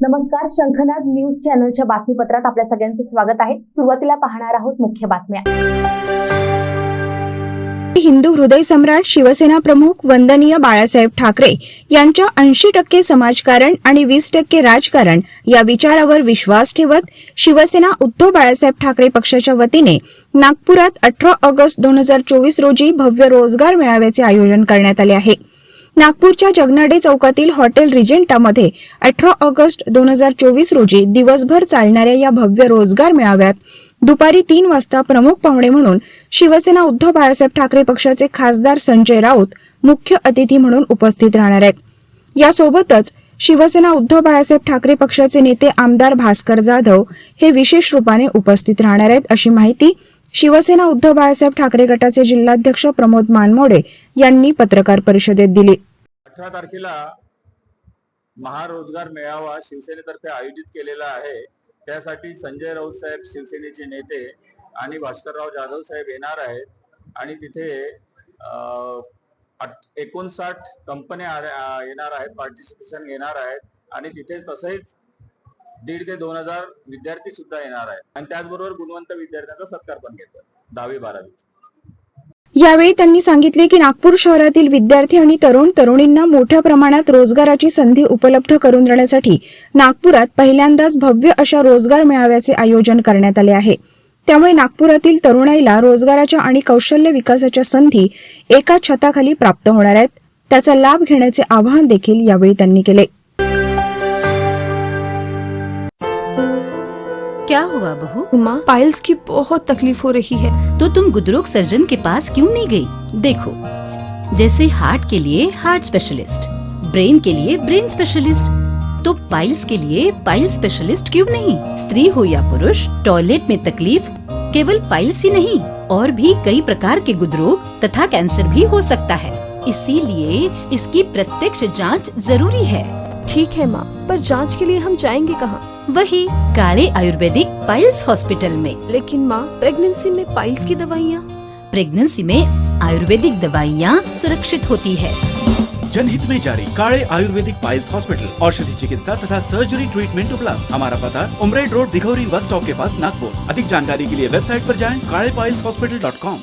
नमस्कार, शंखनाद न्यूज चॅनलच्या बातमीपत्रात आपल्या सगळ्यांचं स्वागत आहे। सुरुवातीला पाहणार आहोत मुख्य बातम्या। हिंदू हृदय सम्राट शिवसेना प्रमुख वंदनीय बाळासाहेब ठाकरे यांच्या 80% समाजकारण आणि 20% राजकारण या विचारावर विश्वास ठेवत शिवसेना उद्धव बाळासाहेब ठाकरे पक्षाच्या वतीने नागपुरात 18 ऑगस्ट 2024 रोजी भव्य रोजगार मेळाव्याचे आयोजन करण्यात आले आहे। नागपूरच्या जगनाडे चौकातील हॉटेल रिजेंटामध्ये 18 ऑगस्ट 2024 रोजी दिवसभर चालणाऱ्या या भव्य रोजगार मेळाव्यात दुपारी 3 वाजता प्रमुख पाहुणे म्हणून शिवसेना उद्धव बाळासाहेब ठाकरे पक्षाचे खासदार संजय राऊत मुख्य अतिथी म्हणून उपस्थित राहणार आहेत। यासोबतच शिवसेना उद्धव बाळासाहेब ठाकरे पक्षाचे नेते आमदार भास्कर जाधव हे विशेष रूपाने उपस्थित राहणार आहेत, अशी माहिती शिवसेना उद्धव बाळासाहेब ठाकरे गटाचे जिल्हाध्यक्ष प्रमोद मानमोडे यांनी पत्रकार परिषदेत दिली। 18 तारखेला महारोजगार मेळावा शिवसेनेतर्फे आयोजित केलेला आहे। त्यासाठी संजय राऊत साहेब शिवसेनेचे नेते आणि भास्करराव जाधव साहेब येणार आहेत आणि तिथे 59 कंपन्या येणार आहेत, पार्टिसिपेशन घेणार आहेत आणि तिथे तसेच 1,500 ते 2,000 विद्यार्थी सुद्धा येणार आहेत आणि त्याचबरोबर गुणवंत विद्यार्थ्यांचा सत्कार पण घेतात 10वी 12वी। यावेळी त्यांनी सांगितले की नागपूर शहरातील विद्यार्थी आणि तरुणींना मोठ्या प्रमाणात रोजगाराची संधी उपलब्ध करून देण्यासाठी नागपुरात पहिल्यांदाच भव्य अशा रोजगार मेळाव्याचे आयोजन करण्यात आले आहे। त्यामुळे नागपुरातील तरुणाईला रोजगाराच्या आणि कौशल्य विकासाच्या संधी एका छताखाली प्राप्त होणार आहेत। त्याचा लाभ घेण्याचे आवाहन देखील यावेळी त्यांनी केले। क्या हुआ बहू? माँ, पाइल्स की बहुत तकलीफ हो रही है। तो तुम गुदरोग सर्जन के पास क्यों नहीं गई? देखो, जैसे हार्ट के लिए हार्ट स्पेशलिस्ट, ब्रेन के लिए ब्रेन स्पेशलिस्ट, तो पाइल्स के लिए पाइल्स स्पेशलिस्ट क्यों नहीं? स्त्री हो या पुरुष, टॉयलेट में तकलीफ केवल पाइल्स ही नहीं और भी कई प्रकार के गुदरोग तथा कैंसर भी हो सकता है। इसीलिए इसकी प्रत्यक्ष जांच जरूरी है। ठीक है माँ, पर जांच के लिए हम जाएंगे कहाँ? वही काले आयुर्वेदिक पाइल्स हॉस्पिटल में। लेकिन माँ, प्रेगनेंसी में पाइल्स की दवाइयाँ? प्रेगनेंसी में आयुर्वेदिक दवाइयाँ सुरक्षित होती है। जनहित में जारी काले आयुर्वेदिक पाइल्स हॉस्पिटल, औषधि चिकित्सा तथा सर्जरी ट्रीटमेंट उपलब्ध। हमारा पता उमरेड रोड, दिघौरी बस स्टॉप के पास, नागपुर। अधिक जानकारी के लिए वेबसाइट पर जाएं kalepileshhospital.com।